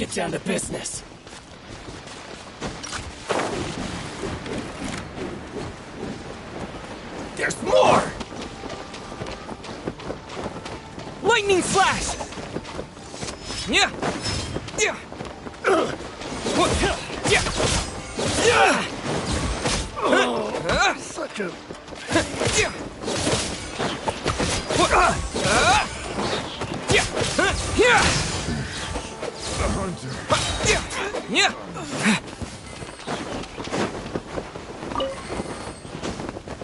get down to business. There's more! Lightning flash! Yeah! Yeah! Such a...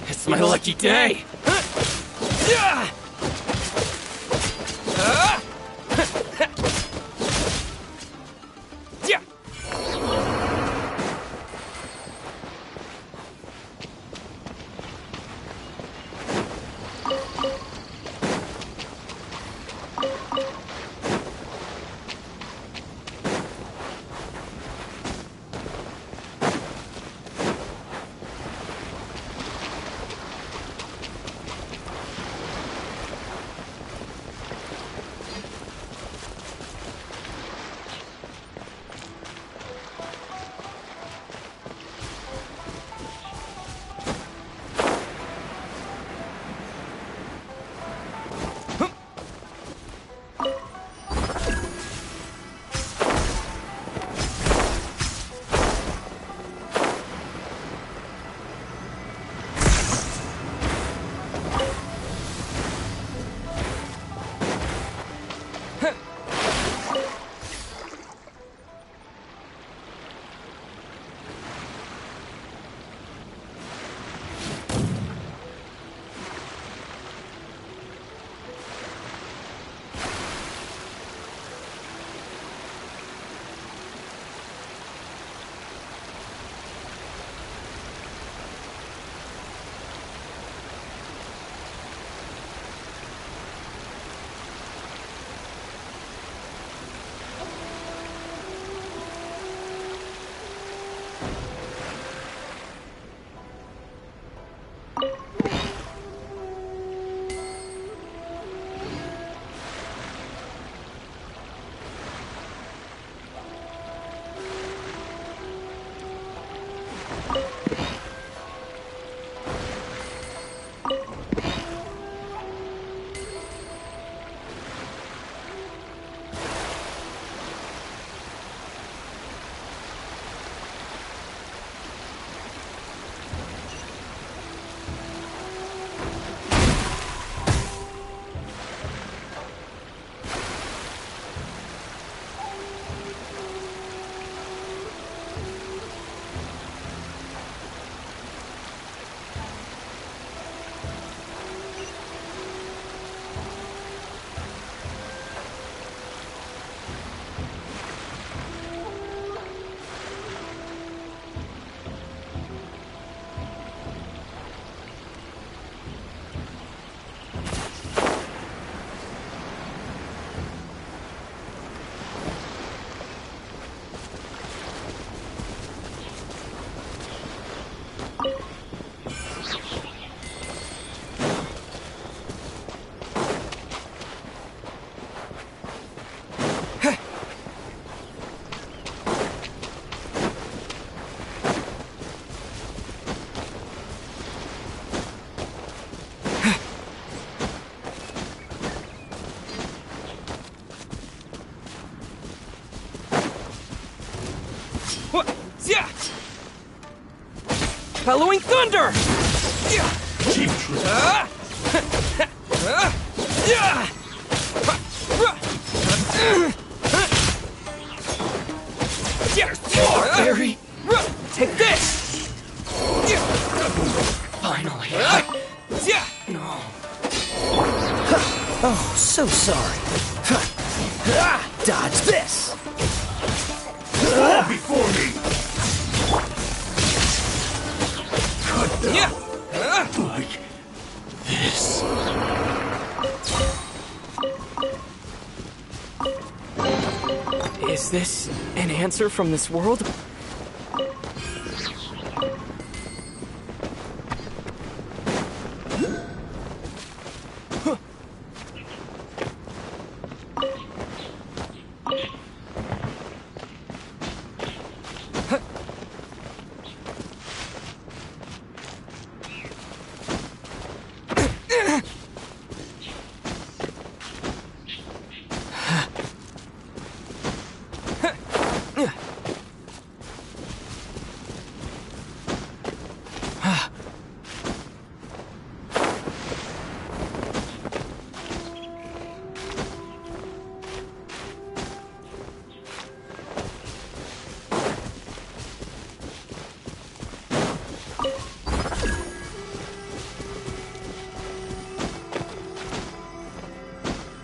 It's my lucky day! Bellowing thunder! Cheap trick. Barry! Take this! Finally. No. Oh, so sorry. Dodge this! Fall before me! Cut down! Like this. Is this an answer from this world?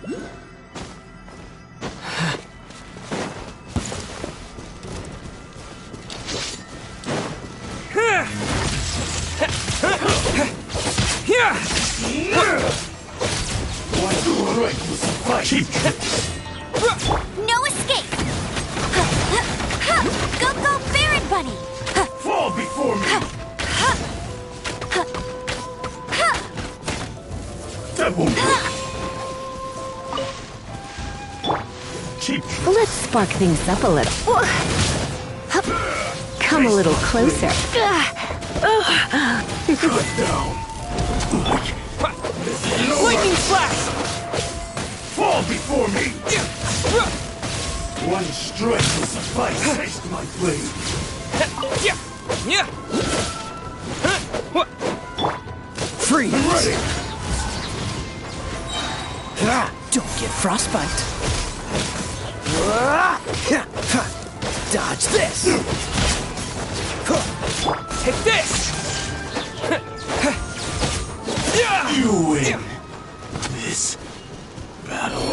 One strike will suffice. Cheap tricks. No escape! Go, go, Baron Bunny! Fall before me. That won't work. Cheap tricks. Let's spark things up a little. Come a little closer. Cut down. Lightning flash! Fall before me. One strike will suffice. Taste my blade. Freeze! Ready. Don't get frostbite. Dodge this! Take this! You win this battle.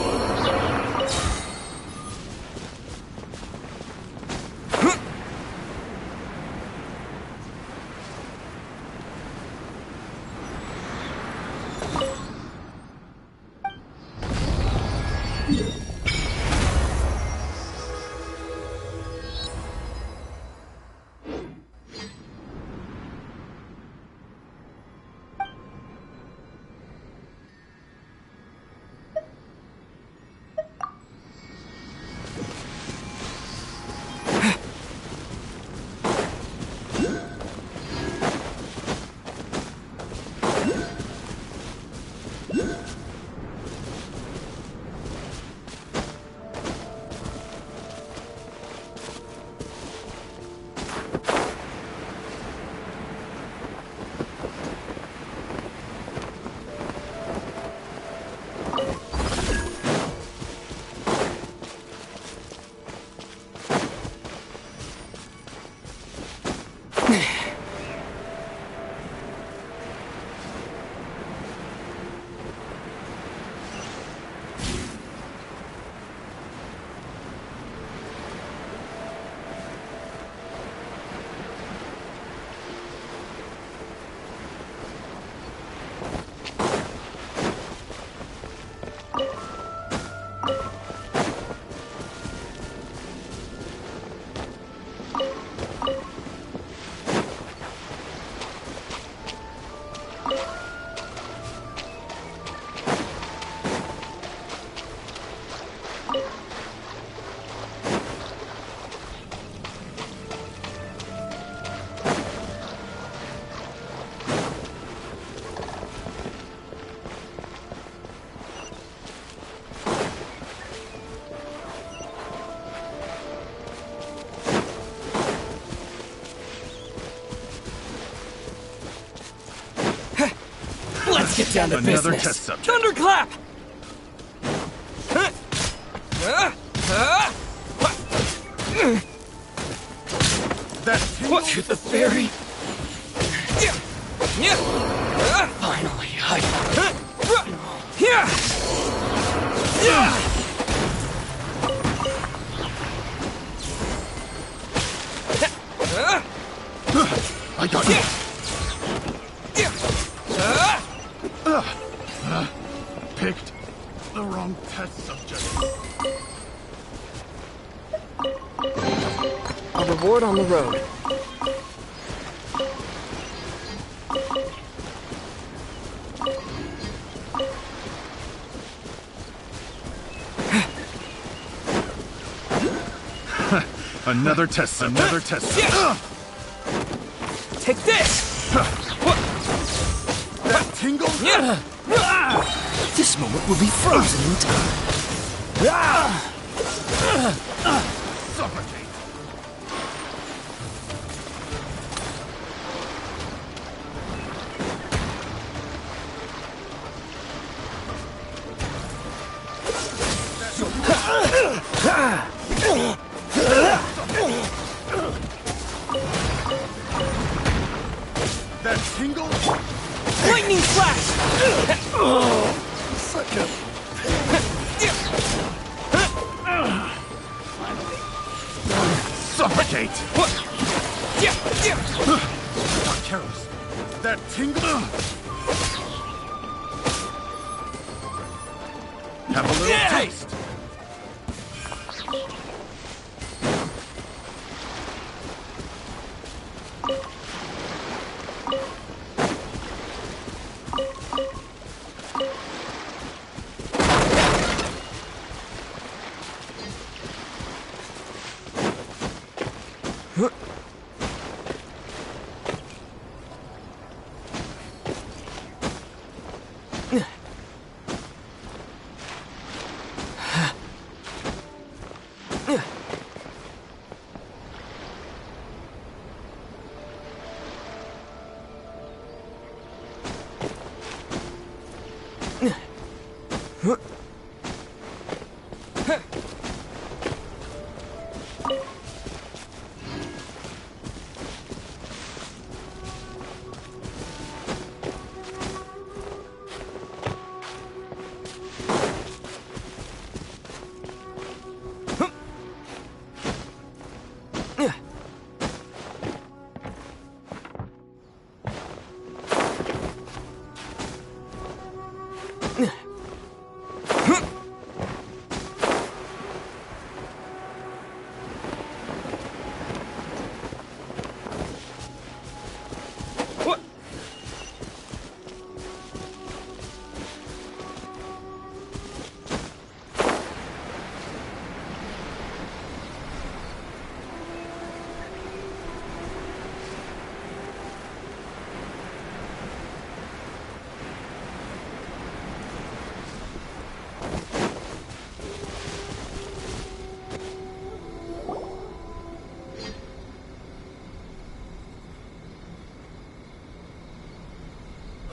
Let's get down to Another business. test subject. Thunderclap! That To the fairy! Finally, I got it. Picked the wrong test subject. A reward on the road. Another test. Another test. Take this! That tingle? This moment will be frozen in time. Suffocate. That tingle? Lightning flash! Such a Investigate! What? Yeah, yeah. Not careless. That tingle. Have a little taste.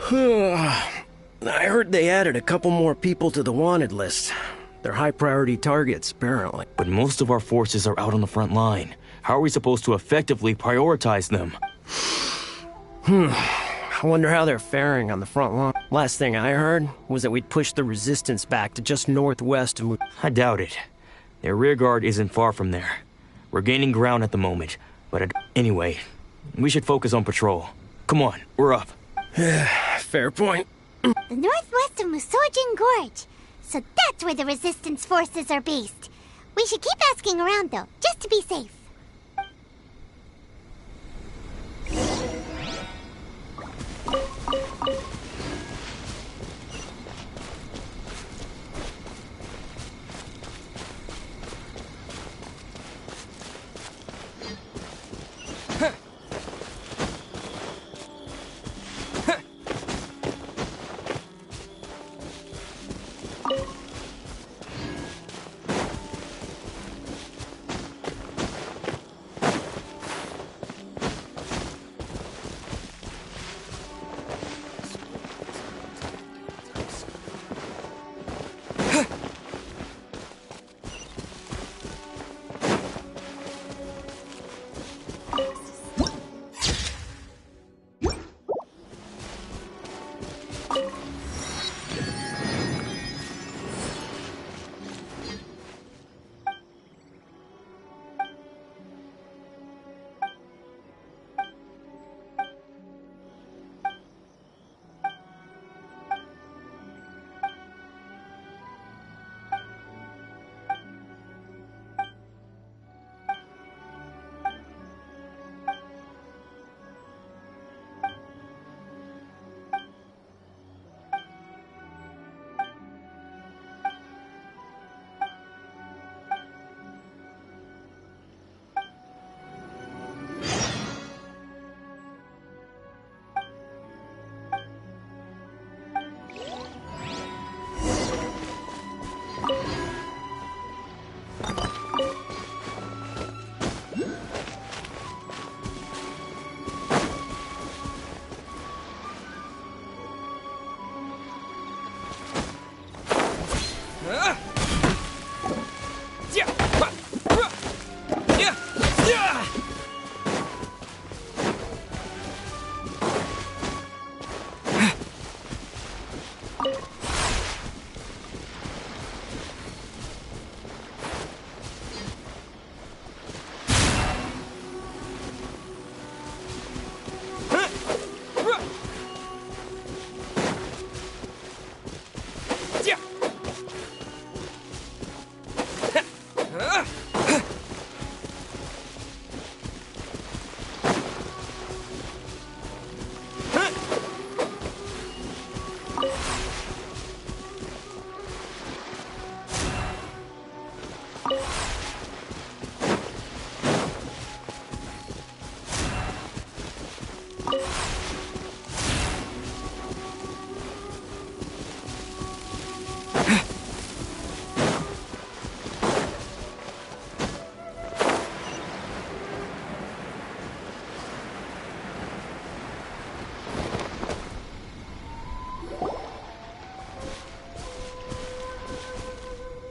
I heard they added a couple more people to the wanted list. They're high-priority targets, apparently. But most of our forces are out on the front line. How are we supposed to effectively prioritize them? I wonder how they're faring on the front line. Last thing I heard was that we'd pushed the resistance back to just northwest and I doubt it. Their rearguard isn't far from there. We're gaining ground at the moment, but anyway, we should focus on patrol. Come on, we're up. Fair point. The northwest of Musojin Gorge. So that's where the resistance forces are based. We should keep asking around, though, just to be safe.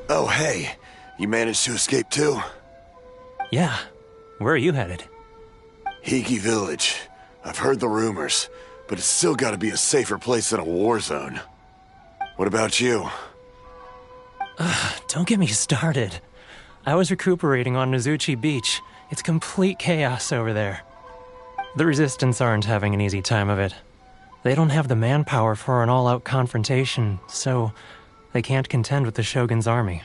Oh, hey. You managed to escape too? Yeah. Where are you headed? Hiki Village. I've heard the rumors, but it's still gotta be a safer place than a war zone. What about you? Don't get me started. I was recuperating on Nozuchi Beach. It's complete chaos over there. The Resistance aren't having an easy time of it. They don't have the manpower for an all-out confrontation, so they can't contend with the Shogun's army.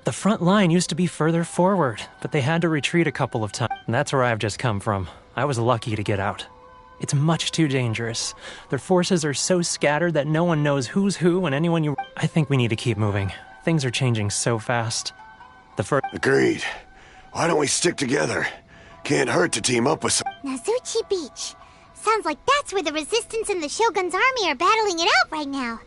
The front line used to be further forward, but they had to retreat a couple of times. And that's where I've just come from. I was lucky to get out. It's much too dangerous. Their forces are so scattered that no one knows who's who and anyone you... I think we need to keep moving. Things are changing so fast. Agreed. Why don't we stick together? Can't hurt to team up with some... Nazuchi Beach. Sounds like that's where the Resistance and the Shogun's army are battling it out right now.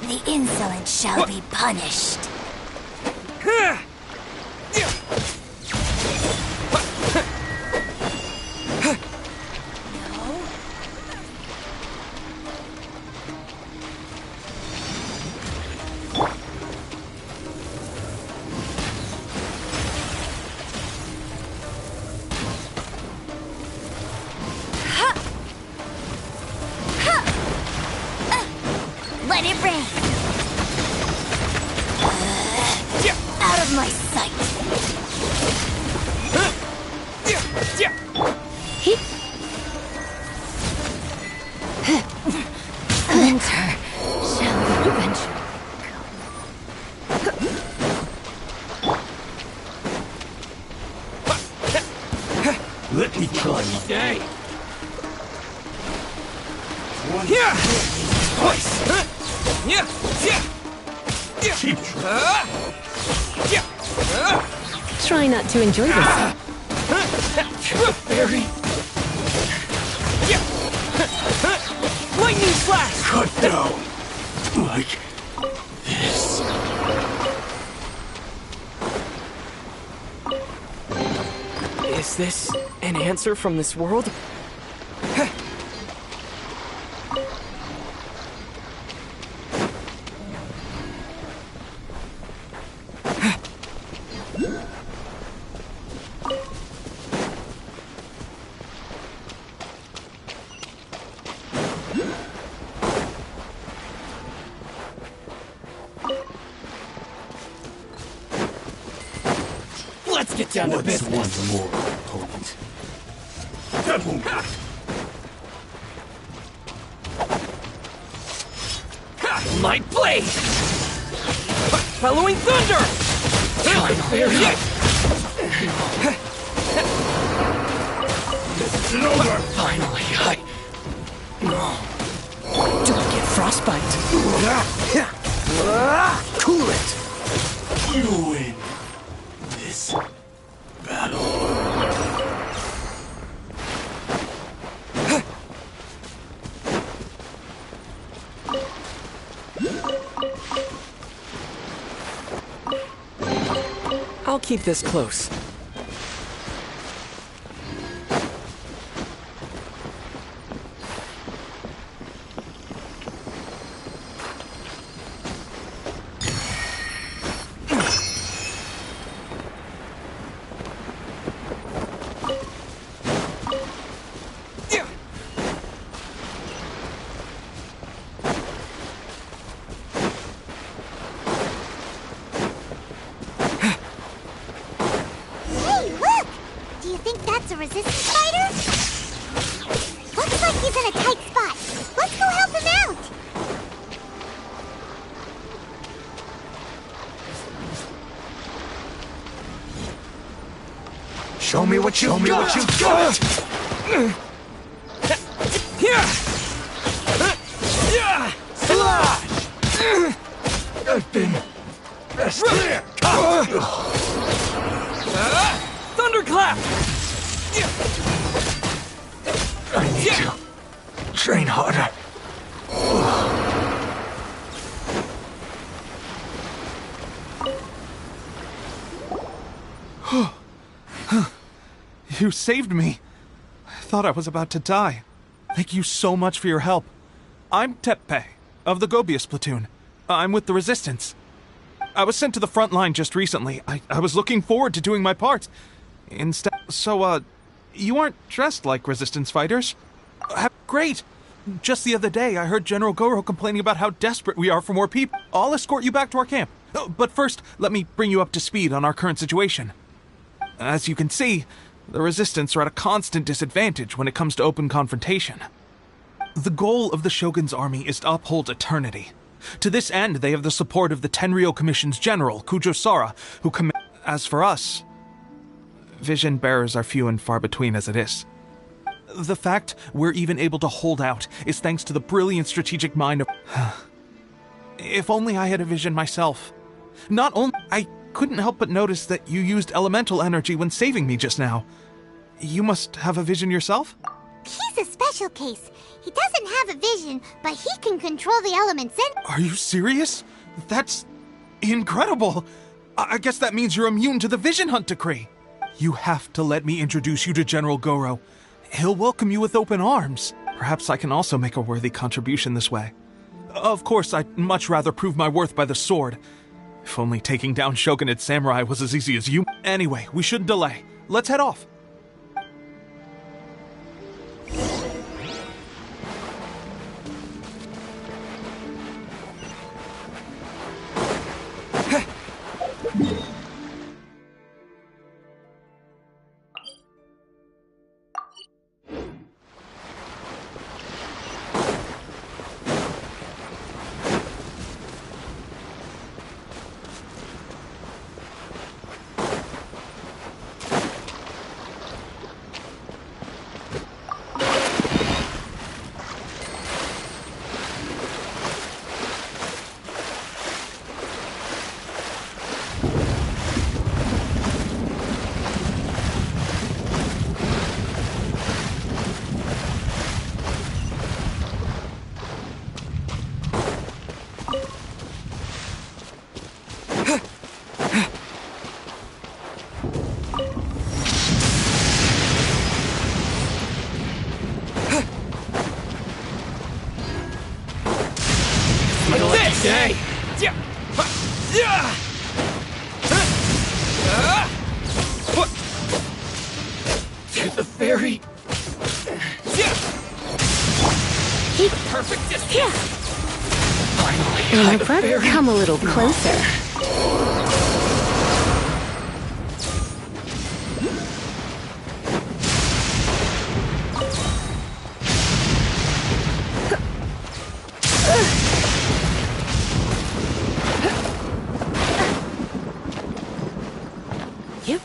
The insolent shall be punished. Let it rain. Out of my sight. Winter shall eventually come. Let me try my... Stay! Twice! Keep Try not to enjoy this. Barry! Lightning slash! cut down. Like this. Is this an answer from this world? Let's get down to What's business! one more opponent? Light blade! Following thunder! this. I'll keep this close. Resistance fighter? Looks like he's in a tight spot. Let's go help him out. Show me what you got! Slash! I've been bested. Thunderclap! I need to train harder. You saved me. I thought I was about to die. Thank you so much for your help. I'm Tepe, of the Gobius platoon. I'm with the Resistance. I was sent to the front line just recently. I was looking forward to doing my part. Instead, you aren't dressed like Resistance fighters? Great! Just the other day, I heard General Goro complaining about how desperate we are for more people. I'll escort you back to our camp. But first, let me bring you up to speed on our current situation. As you can see, the Resistance are at a constant disadvantage when it comes to open confrontation. The goal of the Shogun's army is to uphold eternity. To this end, they have the support of the Tenryou Commission's general, Kujosara, who As for us, vision bearers are few and far between as it is. The fact we're even able to hold out is thanks to the brilliant strategic mind of... If only I had a vision myself. Not only... I couldn't help but notice that you used elemental energy when saving me just now. You must have a vision yourself? He's a special case. He doesn't have a vision, but he can control the elements and... Are you serious? That's... incredible! I guess that means you're immune to the Vision Hunt decree. You have to let me introduce you to General Goro. He'll welcome you with open arms. Perhaps I can also make a worthy contribution this way. Of course, I'd much rather prove my worth by the sword. If only taking down Shogunate samurai was as easy as you... Anyway, we shouldn't delay. Let's head off. To the very... Keep perfect distance! Finally, come a little closer. Yep.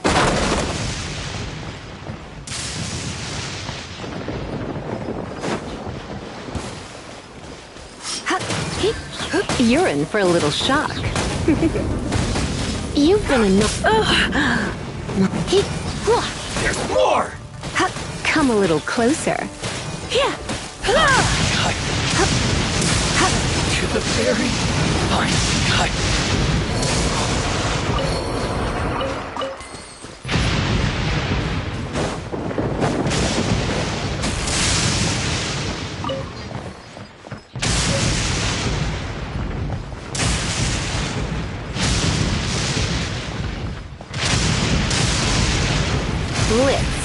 You're in for a little shock. You've been enough. There's more! Come a little closer. Yeah. To the very final cut. Blitz.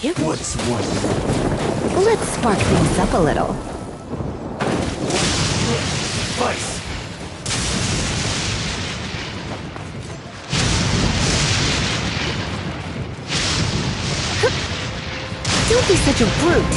Yep. What's one? Let's spark things up a little. Vice. Don't be such a brute.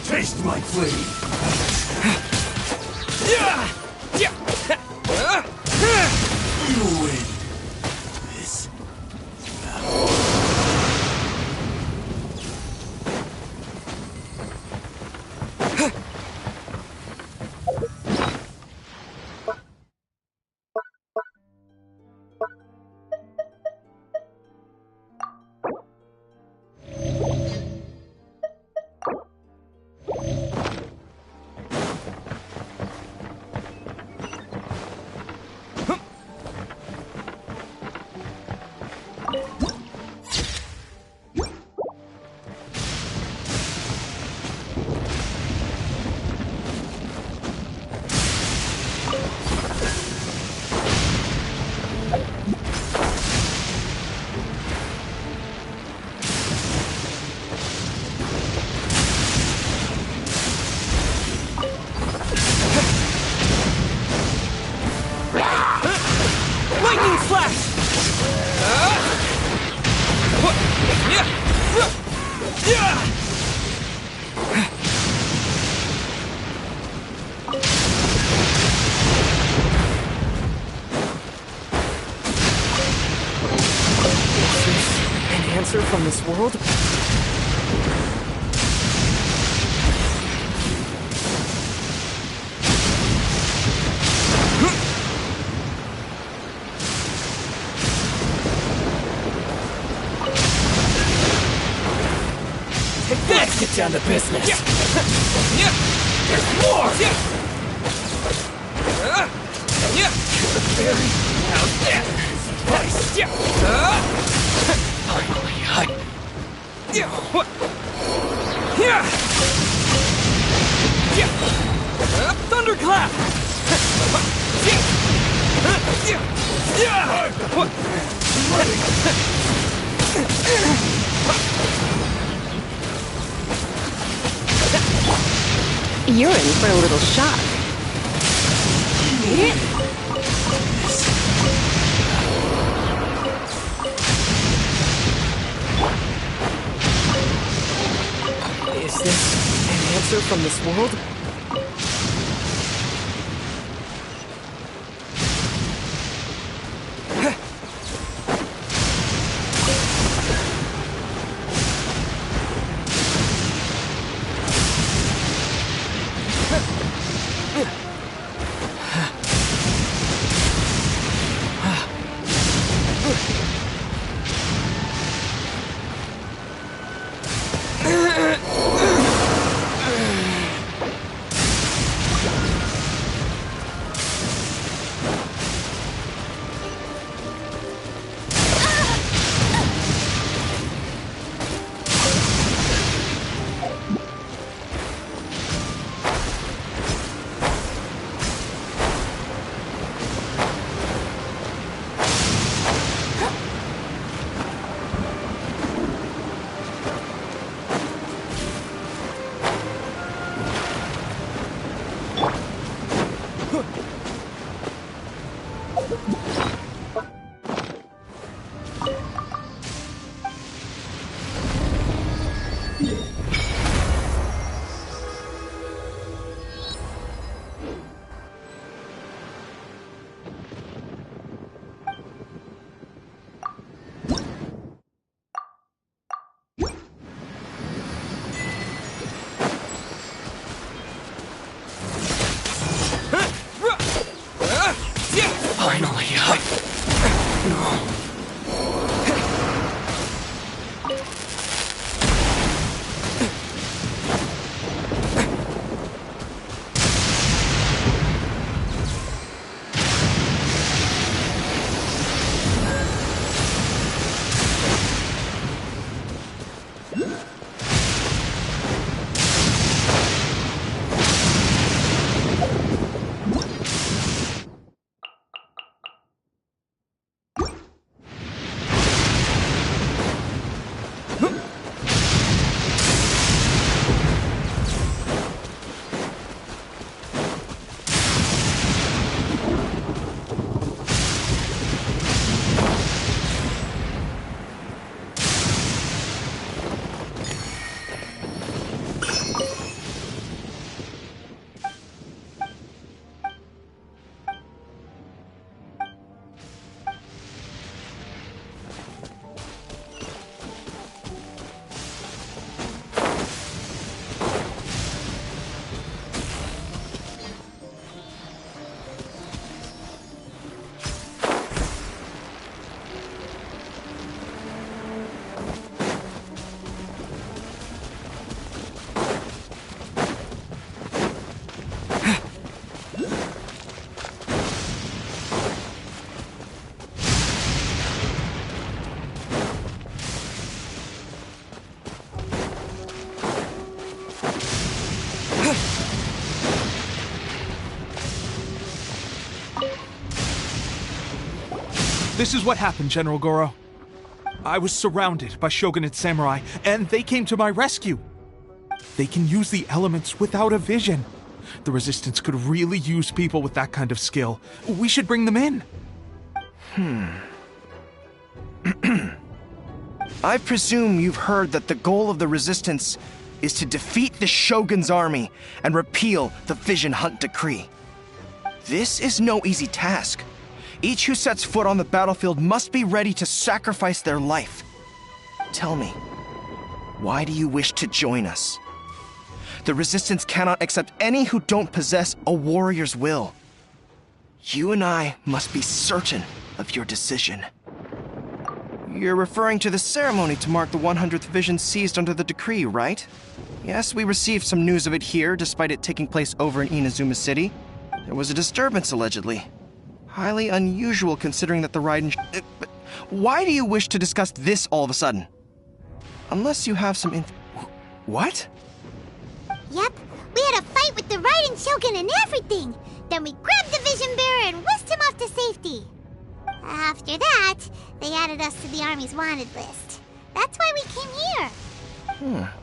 Taste my blade. You win. This. Lightning flash! Is this an answer from this world? Let's get down to business. There's more. To the very vice. Thunderclap. You're in for a little shock. Is this an answer from this world? This is what happened, General Goro. I was surrounded by Shogunate samurai, and they came to my rescue. They can use the elements without a vision. The Resistance could really use people with that kind of skill. We should bring them in. I presume you've heard that the goal of the Resistance is to defeat the Shogun's army and repeal the Vision Hunt Decree. This is no easy task. Each who sets foot on the battlefield must be ready to sacrifice their life. Tell me, why do you wish to join us? The Resistance cannot accept any who don't possess a warrior's will. You and I must be certain of your decision. You're referring to the ceremony to mark the 100th Vision seized under the decree, right? Yes, we received some news of it here, despite it taking place over in Inazuma City. There was a disturbance, allegedly. Highly unusual considering that the Raiden... But why do you wish to discuss this all of a sudden? Unless you have some What? Yep, we had a fight with the Raiden Shogun and everything. Then we grabbed the Vision Bearer and whisked him off to safety. After that, they added us to the Army's wanted list. That's why we came here.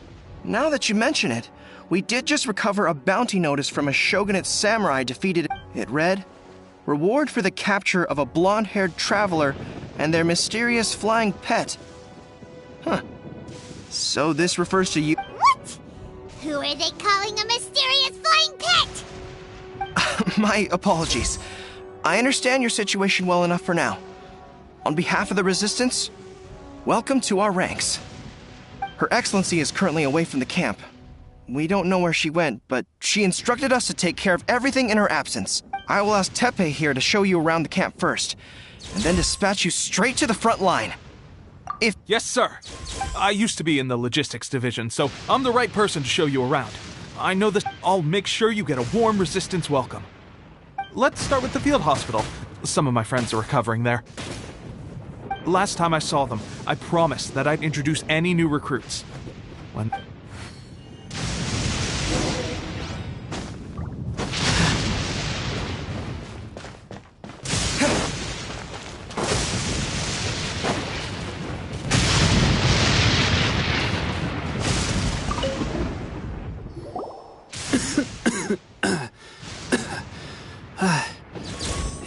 Now that you mention it, we did just recover a bounty notice from a Shogunate samurai defeated. It read, "Reward for the capture of a blonde-haired traveler and their mysterious flying pet." So this refers to you. What? Who are they calling a mysterious flying pet? My apologies. I understand your situation well enough for now. On behalf of the Resistance, welcome to our ranks. Her Excellency is currently away from the camp. We don't know where she went, but she instructed us to take care of everything in her absence. I will ask Teppei here to show you around the camp first, and then dispatch you straight to the front line. Yes, sir. I used to be in the logistics division, so I'm the right person to show you around. I know this. I'll make sure you get a warm Resistance welcome. Let's start with the field hospital. Some of my friends are recovering there. Last time I saw them, I promised that I'd introduce any new recruits. When...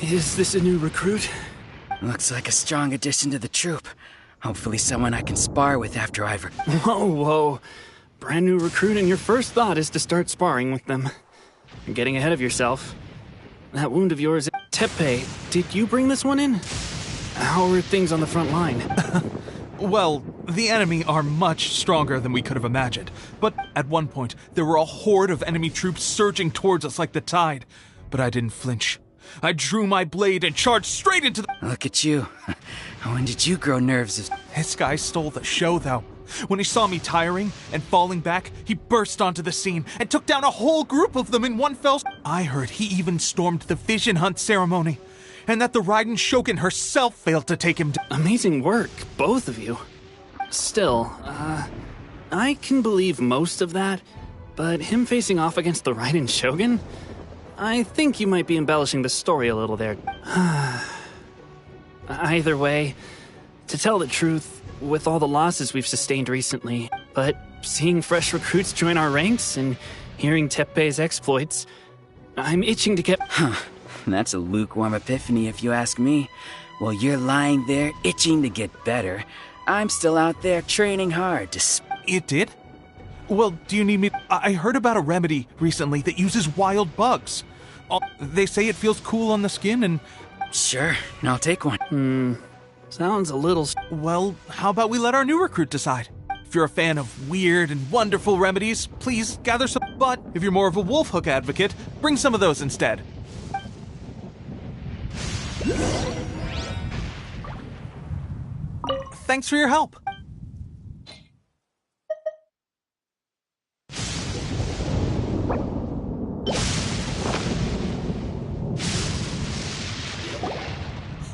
Is this a new recruit? Looks like a strong addition to the troop. Hopefully someone I can spar with after I've... Whoa. Brand new recruit and your first thought is to start sparring with them. You're getting ahead of yourself. That wound of yours... Teppei, did you bring this one in? How are things on the front line? Well, the enemy are much stronger than we could have imagined. But at one point, there were a horde of enemy troops surging towards us like the tide. But I didn't flinch. I drew my blade and charged straight into the... Look at you. When did you grow nerves? This guy stole the show, though. When he saw me tiring and falling back, he burst onto the scene and took down a whole group of them in one fell... I heard he even stormed the Vision Hunt ceremony, and that the Raiden Shogun herself failed to take him down. Amazing work, both of you. Still, I can believe most of that, but him facing off against the Raiden Shogun? I think you might be embellishing the story a little there. Either way, To tell the truth, with all the losses we've sustained recently, but seeing fresh recruits join our ranks and hearing Teppei's exploits, I'm itching to get... Huh. That's a lukewarm epiphany if you ask me. While you're lying there itching to get better, I'm still out there training hard to... It did? Well, do you need me? I heard about a remedy recently that uses wild bugs. They say it feels cool on the skin and... Sure, I'll take one. Sounds a little... Well, how about we let our new recruit decide? If you're a fan of weird and wonderful remedies, please gather some. But if you're more of a wolf hook advocate, bring some of those instead. Thanks for your help.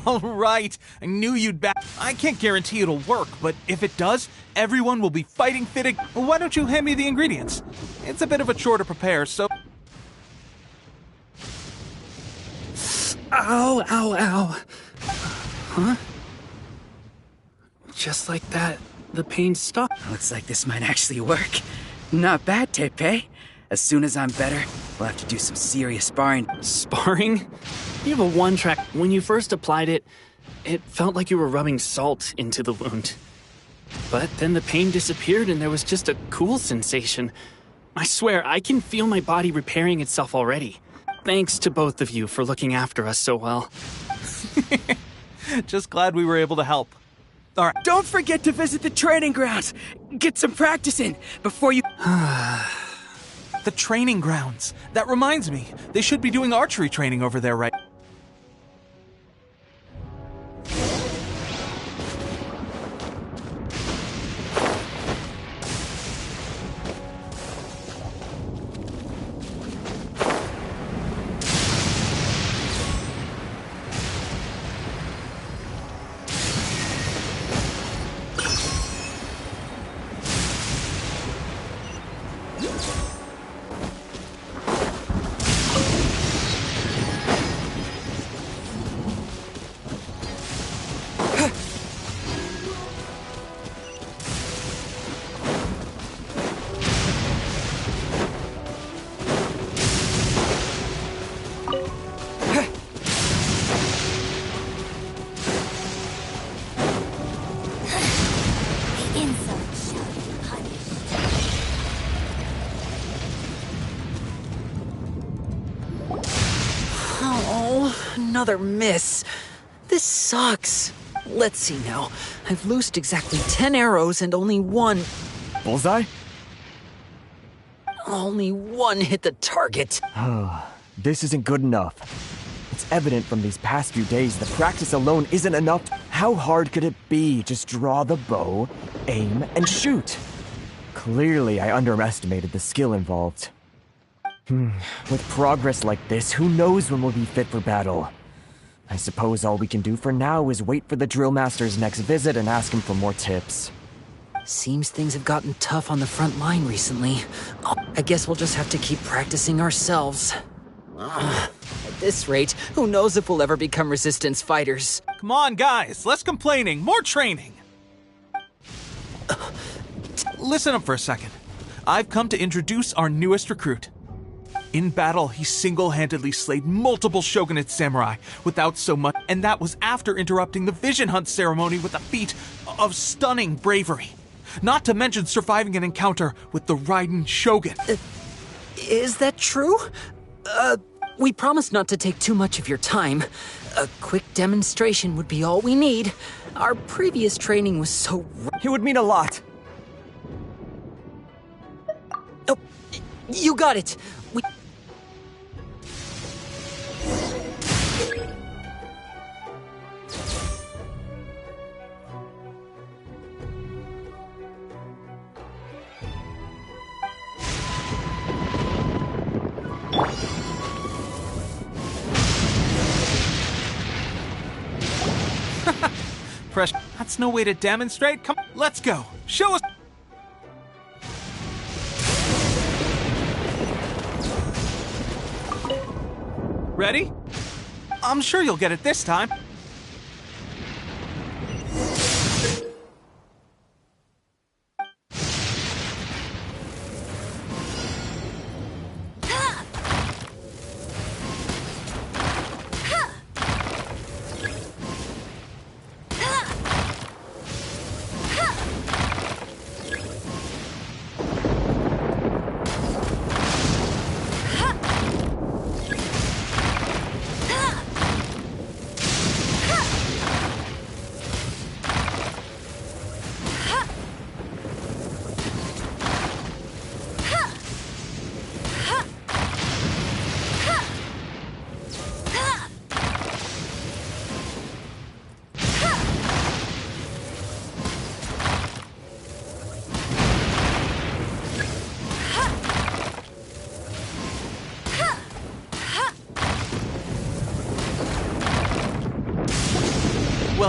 All right, I knew you'd back. I can't guarantee it'll work, but if it does, everyone will be fighting fit. Why don't you hand me the ingredients? It's a bit of a chore to prepare, so... Ow, ow, ow. Huh? Just like that, the pain stopped. Looks like this might actually work. Not bad, Teppei. As soon as I'm better, we'll have to do some serious sparring. Sparring? You have a one-track. When you first applied it, it felt like you were rubbing salt into the wound. But then the pain disappeared and there was just a cool sensation. I swear, I can feel my body repairing itself already. Thanks to both of you for looking after us so well. Just glad we were able to help. All right. Don't forget to visit the training grounds. Get some practice in before you... The training grounds. That reminds me, they should be doing archery training over there, right? Another miss. This sucks. Let's see now. I've loosed exactly 10 arrows and only one... Bullseye? Only one hit the target. This isn't good enough. It's evident from these past few days that practice alone isn't enough. How hard could it be? Just draw the bow, aim, and shoot. Clearly, I underestimated the skill involved. With progress like this, who knows when we'll be fit for battle? I suppose all we can do for now is wait for the drill master's next visit and ask him for more tips. Seems things have gotten tough on the front line recently. I guess we'll just have to keep practicing ourselves. At this rate, who knows if we'll ever become resistance fighters. Come on, guys, less complaining, more training. Listen up for a second. I've come to introduce our newest recruit. In battle, he single-handedly slayed multiple shogunate samurai without so much, and that was after interrupting the vision hunt ceremony with a feat of stunning bravery. Not to mention surviving an encounter with the Raiden Shogun. Is that true? We promised not to take too much of your time. A quick demonstration would be all we need. Our previous training was so... It would mean a lot. Oh, you got it. Fresh. That's no way to demonstrate. Come, let's go. Show us. Ready? I'm sure you'll get it this time.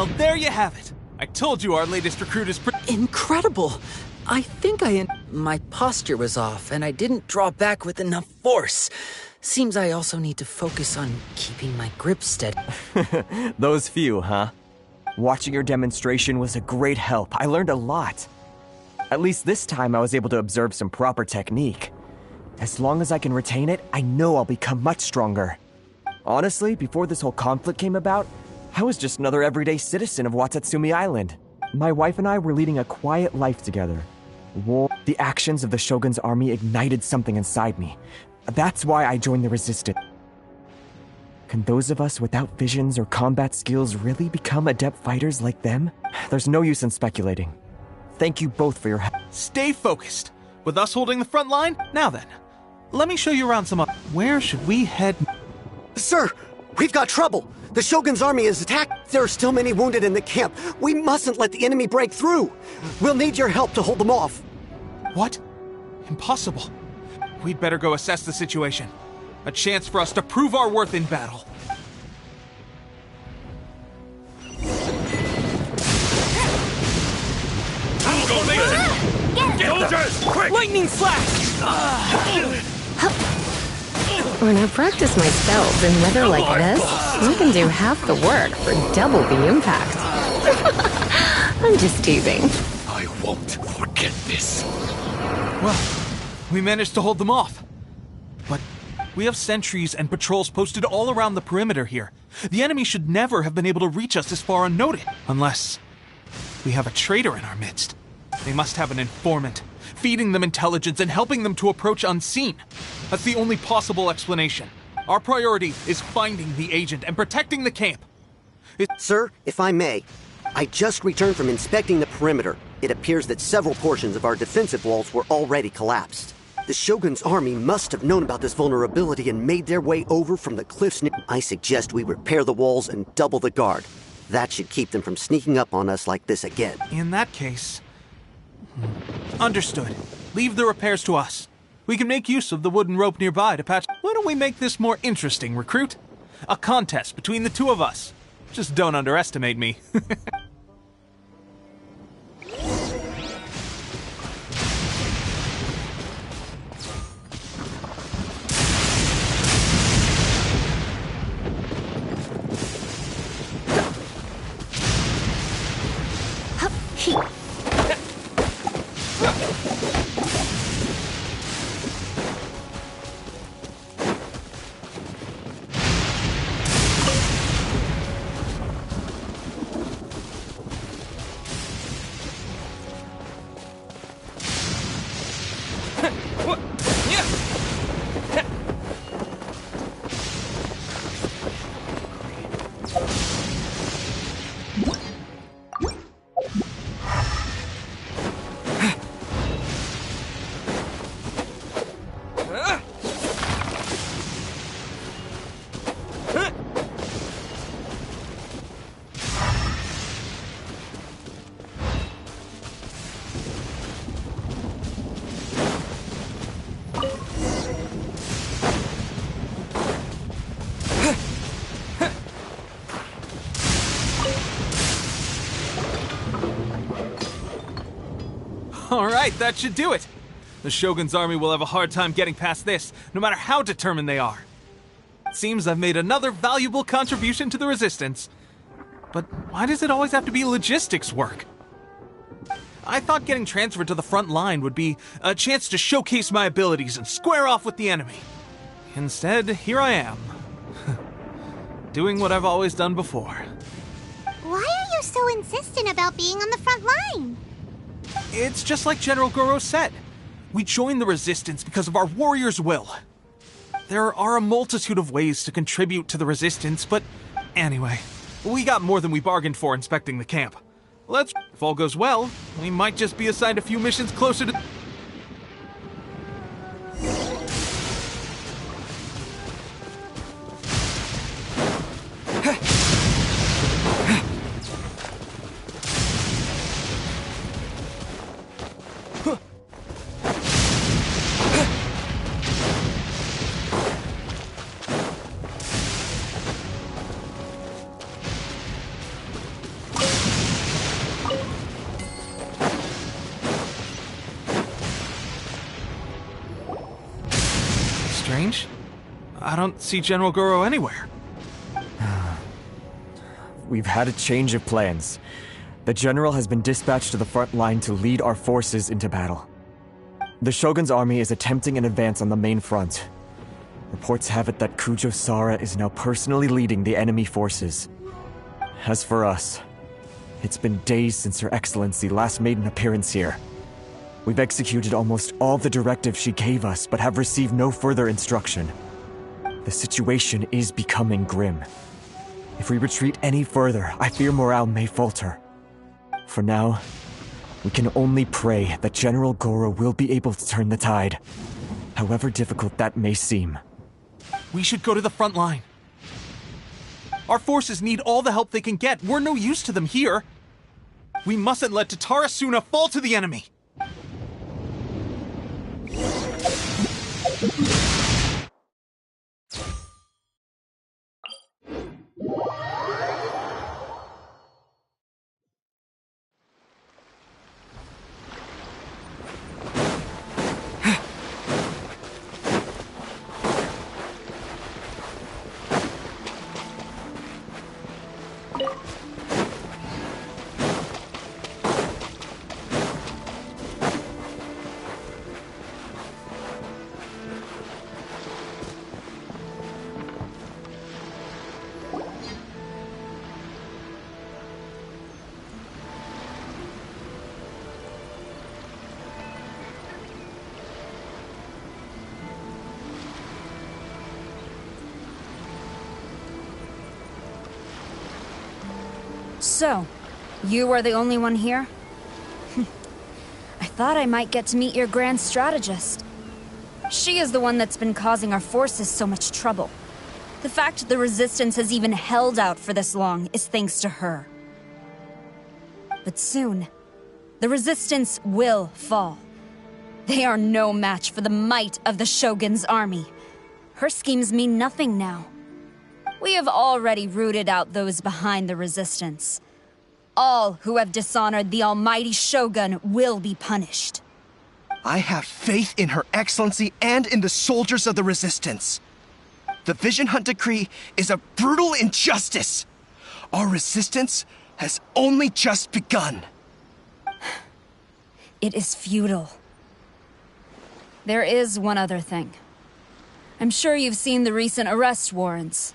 Well, there you have it. I told you our latest recruit is Incredible! I think my posture was off, and I didn't draw back with enough force. Seems I also need to focus on keeping my grip steady. Those few, huh? Watching your demonstration was a great help. I learned a lot. At least this time I was able to observe some proper technique. As long as I can retain it, I know I'll become much stronger. Honestly, before this whole conflict came about, I was just another everyday citizen of Watatsumi Island. My wife and I were leading a quiet life together. The actions of the Shogun's army ignited something inside me. That's why I joined the Resistance. Can those of us without visions or combat skills really become adept fighters like them? There's no use in speculating. Thank you both for your help. Stay focused. With us holding the front line, now then, let me show you around some. Where should we head? Sir, we've got trouble. The Shogun's army is attacked. There are still many wounded in the camp. We mustn't let the enemy break through. We'll need your help to hold them off. What? Impossible. We'd better go assess the situation. A chance for us to prove our worth in battle. Soldiers, quick! Lightning flash! When I practice my spells in weather like this, I can do half the work for double the impact. I'm just teasing. I won't forget this. Well, we managed to hold them off. But we have sentries and patrols posted all around the perimeter here. The enemy should never have been able to reach us this far unnoticed. Unless we have a traitor in our midst. They must have an informant, feeding them intelligence and helping them to approach unseen. That's the only possible explanation. Our priority is finding the agent and protecting the camp. Sir, if I may, I just returned from inspecting the perimeter. It appears that several portions of our defensive walls were already collapsed. The Shogun's army must have known about this vulnerability and made their way over from the cliffs. I suggest we repair the walls and double the guard. That should keep them from sneaking up on us like this again. In that case... Understood. Leave the repairs to us. We can make use of the wooden rope nearby to patch... Why don't we make this more interesting, recruit? A contest between the two of us. Just don't underestimate me. Alright, that should do it. The Shogun's army will have a hard time getting past this, no matter how determined they are. It seems I've made another valuable contribution to the Resistance. But why does it always have to be logistics work? I thought getting transferred to the front line would be a chance to showcase my abilities and square off with the enemy. Instead, here I am. Doing what I've always done before. Why are you so insistent about being on the front line? It's just like General Goro said. We joined the Resistance because of our warrior's will. There are a multitude of ways to contribute to the Resistance, but anyway, we got more than we bargained for inspecting the camp. If all goes well, we might just be assigned a few missions closer to... strange. I don't see General Goro anywhere. We've had a change of plans. The General has been dispatched to the front line to lead our forces into battle. The Shogun's army is attempting an advance on the main front. Reports have it that Kujo Sara is now personally leading the enemy forces. As for us, it's been days since Her Excellency last made an appearance here. We've executed almost all the directives she gave us, but have received no further instruction. The situation is becoming grim. If we retreat any further, I fear morale may falter. For now, we can only pray that General Goro will be able to turn the tide, however difficult that may seem. We should go to the front line. Our forces need all the help they can get. We're no use to them here. We mustn't let Tatarasuna fall to the enemy. So, you are the only one here? I thought I might get to meet your grand strategist. She is the one that's been causing our forces so much trouble. The fact the Resistance has even held out for this long is thanks to her. But soon, the Resistance will fall. They are no match for the might of the Shogun's army. Her schemes mean nothing now. We have already rooted out those behind the Resistance. All who have dishonored the almighty Shogun will be punished. I have faith in Her Excellency and in the soldiers of the Resistance. The Vision Hunt Decree is a brutal injustice. Our resistance has only just begun. It is futile. There is one other thing. I'm sure you've seen the recent arrest warrants.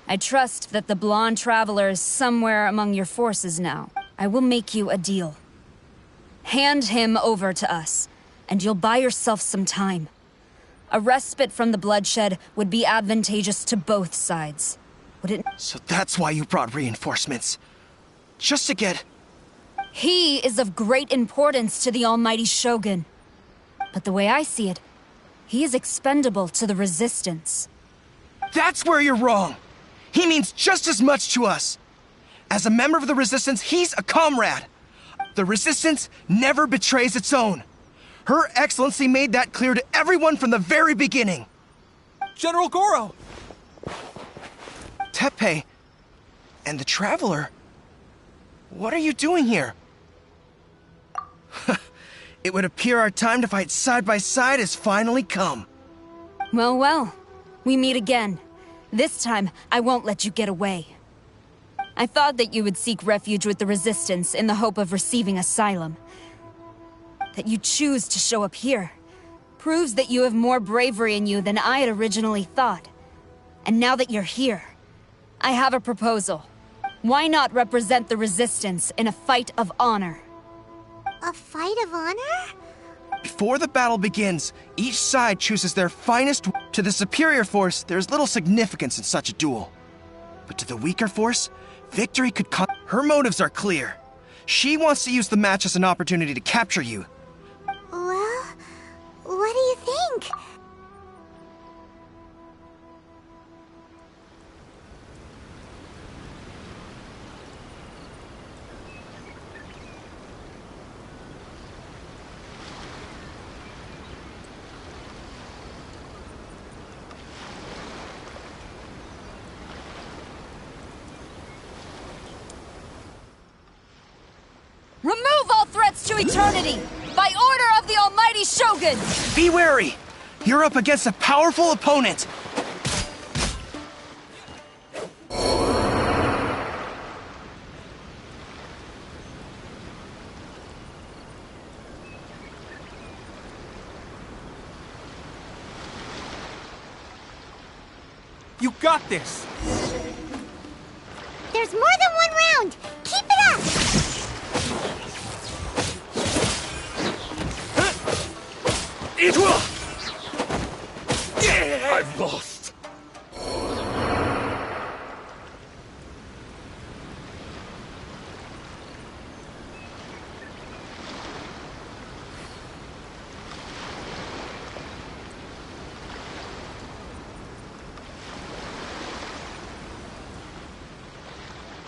I trust that the blonde traveler is somewhere among your forces now. I will make you a deal. Hand him over to us, and you'll buy yourself some time. A respite from the bloodshed would be advantageous to both sides. Would it? So that's why you brought reinforcements. Just to get... He is of great importance to the almighty Shogun. But the way I see it, he is expendable to the Resistance. That's where you're wrong! He means just as much to us. As a member of the Resistance, he's a comrade. The Resistance never betrays its own. Her Excellency made that clear to everyone from the very beginning. General Goro! Teppei and the Traveler, what are you doing here? It would appear our time to fight side by side has finally come. Well, well, we meet again. This time, I won't let you get away. I thought that you would seek refuge with the Resistance in the hope of receiving asylum. That you choose to show up here proves that you have more bravery in you than I had originally thought. And now that you're here, I have a proposal. Why not represent the Resistance in a fight of honor? A fight of honor? Before the battle begins, each side chooses their finest. To the superior force, there is little significance in such a duel. But to the weaker force, victory could come. Her motives are clear. She wants to use the match as an opportunity to capture you. Well, what do you think? Remove all threats to eternity! By order of the almighty Shogun! Be wary! You're up against a powerful opponent! You got this! There's more than one round! Keep it up! I've lost.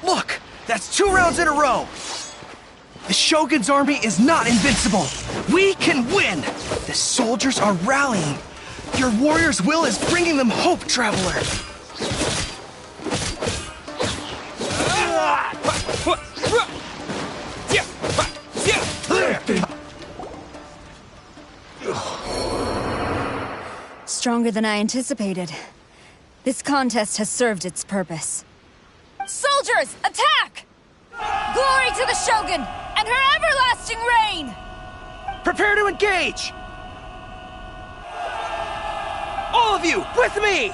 Look! That's 2 rounds in a row! The Shogun's army is not invincible! We can win! The soldiers are rallying! Your warrior's will is bringing them hope, Traveler! Stronger than I anticipated. This contest has served its purpose. Soldiers, attack! Glory to the Shogun and her everlasting reign! Prepare to engage! All of you, with me!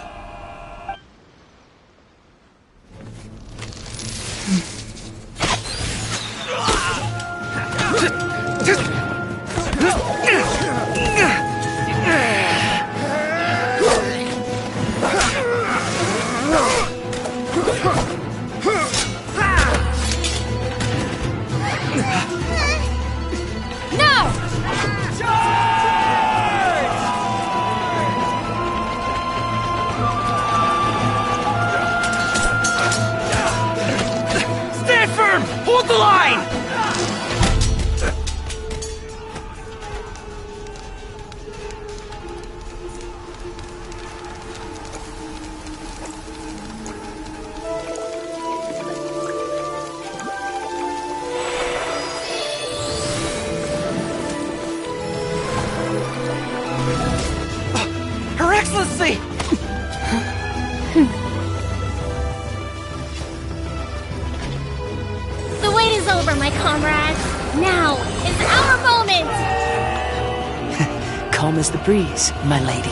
Hold the line! Her Excellency! The wait is over, my comrades. Now is our moment! Calm as the breeze, my lady.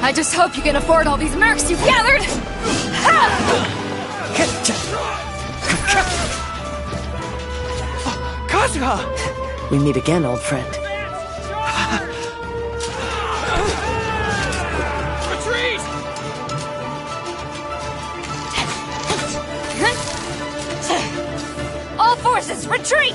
I just hope you can afford all these mercs you've gathered! Kazuha! We meet again, old friend. Retreat! All forces, retreat!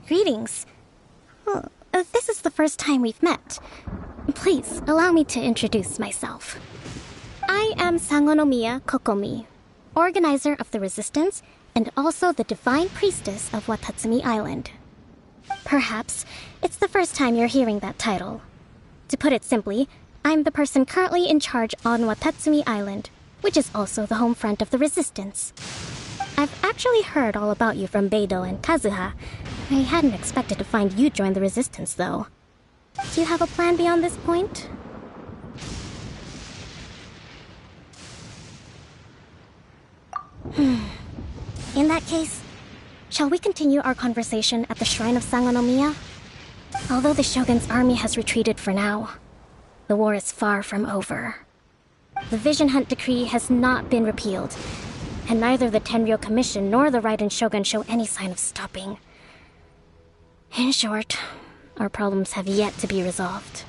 Greetings. Well, this is the first time we've met. Please, allow me to introduce myself. I am Sangonomiya Kokomi, organizer of the Resistance and also the Divine Priestess of Watatsumi Island. Perhaps it's the first time you're hearing that title. To put it simply, I'm the person currently in charge on Watatsumi Island, which is also the home front of the Resistance. I've actually heard all about you from Beidou and Kazuha. I hadn't expected to find you join the Resistance, though. Do you have a plan beyond this point? In that case, shall we continue our conversation at the Shrine of Sangonomiya? Although the Shogun's army has retreated for now, the war is far from over. The Vision Hunt Decree has not been repealed, and neither the Tenryo Commission nor the Raiden Shogun show any sign of stopping. In short, our problems have yet to be resolved.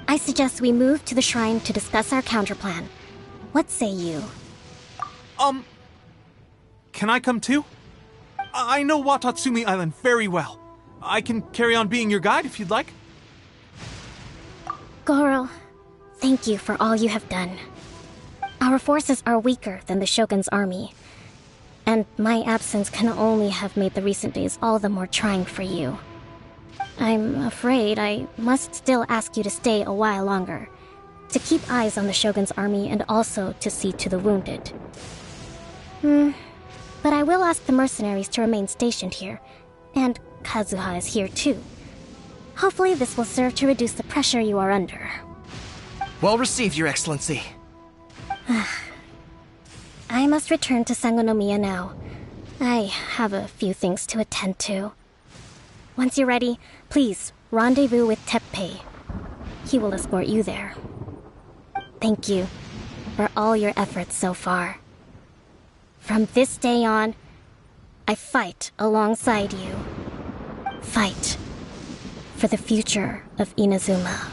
I suggest we move to the shrine to discuss our counterplan. What say you? Can I come too? I know Watatsumi Island very well. I can carry on being your guide if you'd like. Goro, thank you for all you have done. Our forces are weaker than the Shogun's army, and my absence can only have made the recent days all the more trying for you. I'm afraid I must still ask you to stay a while longer, to keep eyes on the Shogun's army and also to see to the wounded. But I will ask the mercenaries to remain stationed here, and Kazuha is here too. Hopefully this will serve to reduce the pressure you are under. Well received, Your Excellency. I must return to Sangonomiya now. I have a few things to attend to. Once you're ready, please rendezvous with Teppei. He will escort you there. Thank you for all your efforts so far. From this day on, I fight alongside you. Fight for the future of Inazuma.